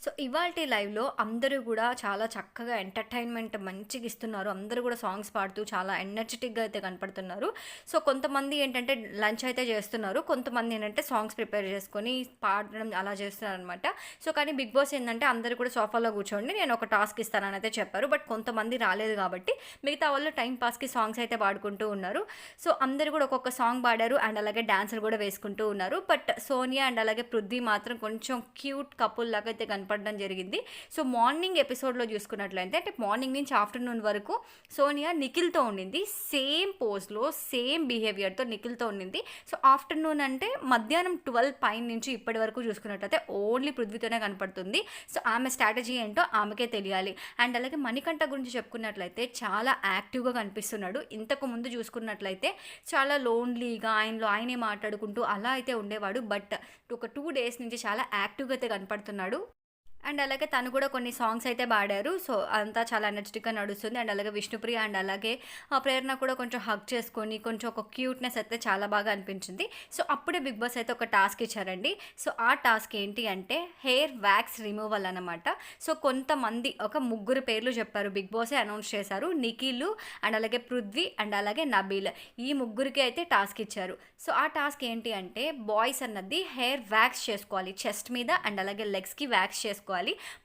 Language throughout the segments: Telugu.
సో ఇవాల్టి లైవ్‌లో అందరూ గూడా చాలా చక్కగా ఎంటర్‌టైన్‌మెంట్ మంచిగా ఇస్తున్నారు. అందరూ గూడా సాంగ్స్ పాడుతూ చాలా ఎనర్జిటిక్‌గా అయితే కనపడుతున్నారు. సో కొంతమంది ఏంటంటే లంచ్ అయితే చేస్తున్నారు. కొంతమంది ఏంటంటే సాంగ్స్ ప్రిపేర్ చేసుకొని పాడడం అలా చేస్తున్నారనమాట. సో కానీ బిగ్ బాస్ ఏందంటే అందరూ కూడా సోఫాలో కూర్చోండి నేను ఒక టాస్క్ ఇస్తానని అయితే చెప్పారు. బట్ కొంతమంది రాలేదు కాబట్టి మిగతా వాళ్ళు టైమ్ పాస్‌కి సాంగ్స్ అయితే పాడుకుంటూ ఉన్నారు. సో అందరూ కూడా ఒక్కొక్క సాంగ్ పాడారు అండ్ అలాగే డాన్సులు కూడా వేసుకుంటూ ఉన్నారు. బట్ సోనియా అండ్ అలాగే పృథ్వీ మాత్రం కొంచెం క్యూట్ కపుల్ లాగా అయితే కనపడడం జరిగింది. సో మార్నింగ్ ఎపిసోడ్‌లో చూసుకున్నట్లయితే అంటే మార్నింగ్ నుంచి ఆఫ్టర్‌నూన్ వరకు సోనియా నిఖిల్‌తో ఉండింది. సేమ్ పోజ్‌లో సేమ్ బిహేవియర్‌తో నిఖిల్‌తో ఉండింది. సో ఆఫ్టర్‌నూన్ అంటే మధ్యాహ్నం 12 పైన నుంచి ఇప్పటి వరకు చూసుకున్నట్లయితే ఓన్లీ పృథ్వీతోనే కనపడుతుంది. సో ఆమె స్ట్రాటజీ ఏంటో ఆమెకే తెలియాలి. అండ్ అలాగే మణికంఠ గురించి చెప్పుకున్నట్లయితే చాలా యాక్టివ్‌గా కనిపిస్తున్నాడు. ఇంతకు ముందు చూసుకున్నట్లయితే చాలా లోన్లీగా ఆయనలో ఆయనే మాట్లాడుకుంటూ అలా అయితే ఉండేవాడు. బట్ ఒక 2 డేస్ నుంచి చాలా యాక్టివ్‌గా అయితే కనపడుతున్నాడు. అండ్ అలాగే తను కూడా కొన్ని సాంగ్స్ అయితే పాడారు. సో, అంతా చాలా ఎనర్జిటిక్‌గా నడుస్తుంది. అండ్ అలాగే విష్ణుప్రియ అండ్ అలాగే ప్రేరణ కూడా కొంచెం హగ్ చేసుకొని, కొంచెం ఒక క్యూట్‌నెస్ అయితే చాలా బాగా అనిపించింది. సో, అప్పుడే బిగ్ బాస్ అయితే ఒక టాస్క్ ఇచ్చారండి. సో, ఆ టాస్క్ ఏంటి అంటే హెయిర్ వ్యాక్స్ రిమూవల్ అనమాట. సో, కొంతమంది ఒక ముగ్గురు పేర్లు చెప్పారు. బిగ్ బాసే అనౌన్స్ చేశారు. నిఖిల్ అండ్ అలాగే పృథ్వీ అండ్ అలాగే నబీల్. ఈ ముగ్గురికి అయితే టాస్క్ ఇచ్చారు. సో, ఆ టాస్క్ ఏంటి అంటే బాయ్స్ అన్నది హెయిర్ వ్యాక్స్ చేసుకోవాలి. చెస్ట్ మీద అండ్ అలాగే లెగ్స్‌కి వ్యాక్స్ చేసుకోవాలి.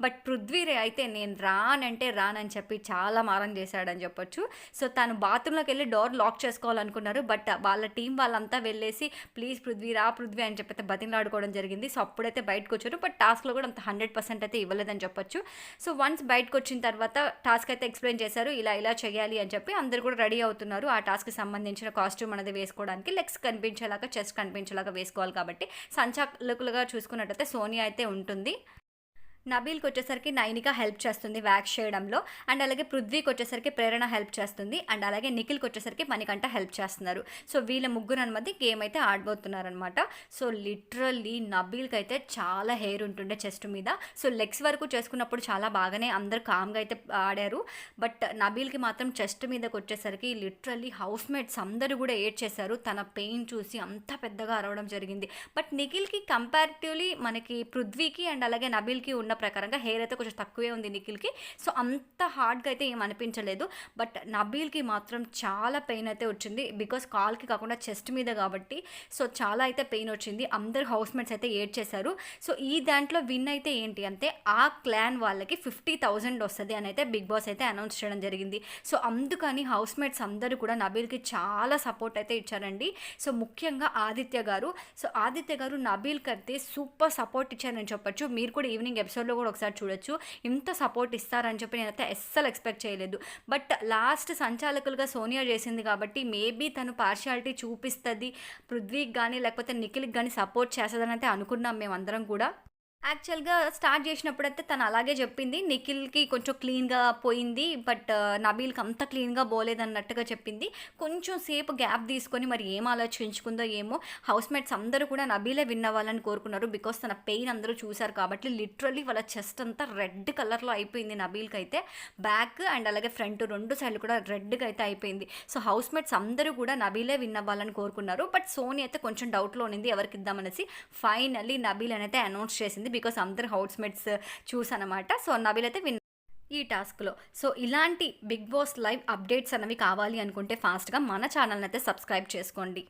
బట్ పృథ్వీ అయితే నేను రానంటే రానని చెప్పి చాలా మారం చేశాడని చెప్పొచ్చు. సో తను బాత్రూంలోకి వెళ్ళి డోర్ లాక్ చేసుకోవాలనుకున్నారు. బట్ వాళ్ళ టీం వాళ్ళంతా వెళ్ళేసి ప్లీజ్ పృథ్వీ రా పృథ్వీ అని చెప్పి బతిమలాడుకోవడం జరిగింది. సో అప్పుడైతే బయటకు వచ్చారు. బట్ టాస్క్లో కూడా అంత 100% అయితే ఇవ్వలేదని చెప్పొచ్చు. సో వన్స్ బయటకు వచ్చిన తర్వాత టాస్క్ అయితే ఎక్స్ప్లెయిన్ చేశారు. ఇలా ఇలా చేయాలి అని చెప్పి అందరు కూడా రెడీ అవుతున్నారు. ఆ టాస్క్కి సంబంధించిన కాస్ట్యూమ్ అనేది వేసుకోవడానికి లెగ్స్ కనిపించేలాగా చెస్ట్ కనిపించేలాగా వేసుకోవాలి కాబట్టి సంచాలకులుగా చూసుకున్నట్టయితే సోనియా అయితే ఉంటుంది. నబీల్‌కి వచ్చేసరికి నైనిక హెల్ప్ చేస్తుంది వ్యాక్స్ చేయడంలో. అండ్ అలాగే పృథ్వీకి వచ్చేసరికి ప్రేరణ హెల్ప్ చేస్తుంది. అండ్ అలాగే నిఖిల్‌కి వచ్చేసరికి మణికంఠ హెల్ప్ చేస్తున్నారు. సో వీళ్ళ ముగ్గురు అనుమతి గేమ్ అయితే ఆడబోతున్నారనమాట. సో లిటరల్లీ నబీల్‌కి అయితే చాలా హెయిర్ ఉంటుండే చెస్ట్ మీద. సో లెగ్స్ వరకు చేసుకున్నప్పుడు చాలా బాగానే అందరూ కామ్‌గా అయితే ఆడారు. బట్ నబీల్‌కి మాత్రం చెస్ట్ మీదకి వచ్చేసరికి లిటరల్లీ హౌస్ మేట్స్ అందరూ కూడా ఏడ్చేశారు. తన పెయిన్ చూసి అంత పెద్దగా అరవడం జరిగింది. బట్ నిఖిల్‌కి కంపారిటివ్‌లీ మనకి పృథ్వీకి అండ్ అలాగే నబీల్‌కి ఉన్న ప్రకారంగా హెయిర్ అయితే కొంచెం తక్కువే ఉంది నిఖిల్‌కి. సో అంత హార్డ్‌గా అయితే ఏం అనిపించలేదు. బట్ నబీల్‌కి మాత్రం చాలా పెయిన్ అయితే వచ్చింది. బికాస్ కాల్‌కి కాకుండా చెస్ట్ మీద కాబట్టి సో చాలా అయితే పెయిన్ వచ్చింది. అందరు హౌస్ మేట్స్ అయితే ఏడ్చేశారు. సో ఈ దాంట్లో విన్ అయితే ఏంటి అంటే ఆ క్లాన్ వాళ్ళకి 50,000 వస్తుంది అని అయితే బిగ్ బాస్ అయితే అనౌన్స్ చేయడం జరిగింది. సో అందుకని హౌస్ మేట్స్ అందరూ కూడా నబీల్‌కి చాలా సపోర్ట్ అయితే ఇచ్చారండి. సో ముఖ్యంగా ఆదిత్య గారు. సో ఆదిత్య గారు నబీల్‌కి అయితే సూపర్ సపోర్ట్ ఇచ్చారని చెప్పొచ్చు. మీరు కూడా ఈవినింగ్ ఎపిసోడ్లో కూడా ఒకసారి చూడొచ్చు. ఇంత సపోర్ట్ ఇస్తారని చెప్పి నేనైతే అస్సలు ఎక్స్పెక్ట్ చేయలేదు. బట్ లాస్ట్ సంచాలకులుగా సోనియా చేసింది కాబట్టి మేబీ తను పార్షియాలిటీ చూపిస్తుంది పృథ్వీకి కానీ లేకపోతే నిఖిల్‌కి కానీ సపోర్ట్ చేస్తుందని అయితే అనుకున్నాం మేమందరం కూడా. యాక్చువల్‌గా స్టార్ట్ చేసినప్పుడైతే తను అలాగే చెప్పింది. నిఖిల్‌కి కొంచెం క్లీన్‌గా పోయింది. బట్ నబీల్‌కి అంత క్లీన్‌గా పోలేదన్నట్టుగా చెప్పింది. కొంచెం సేపు గ్యాప్ తీసుకొని మరి ఏం ఆలోచించుకుందో ఏమో హౌస్ మేట్స్ అందరూ కూడా నబీలే విన్ అవ్వాలని కోరుకున్నారు. బికాస్ తన పెయిన్ అందరూ చూసారు కాబట్టి లిటరల్లీ వాళ్ళ చెస్ట్ అంతా రెడ్ కలర్‌లో అయిపోయింది నబీల్‌కైతే. బ్యాక్ అండ్ అలాగే ఫ్రంట్ 2 సైడ్లు కూడా రెడ్‌గా అయితే అయిపోయింది. సో హౌస్ మేట్స్ అందరూ కూడా నబీలే విన్ అవ్వాలని కోరుకున్నారు. బట్ సోనీ అయితే కొంచెం డౌట్‌లో ఉన్నింది ఎవరికిద్దామనేసి. ఫైనల్లీ నబీల్ అనైతే అనౌన్స్ చేసింది. బికాస్ అందరు హౌస్ మేట్స్ చూసనమాట. సో నబీల్ అయితే విన్ ఈ టాస్క్‌లో. సో ఇలాంటి బిగ్ బాస్ లైవ్ అప్డేట్స్ అనేవి కావాలి అనుకుంటే ఫాస్ట్‌గా మన ఛానల్‌ని అయితే సబ్స్క్రైబ్ చేసుకోండి.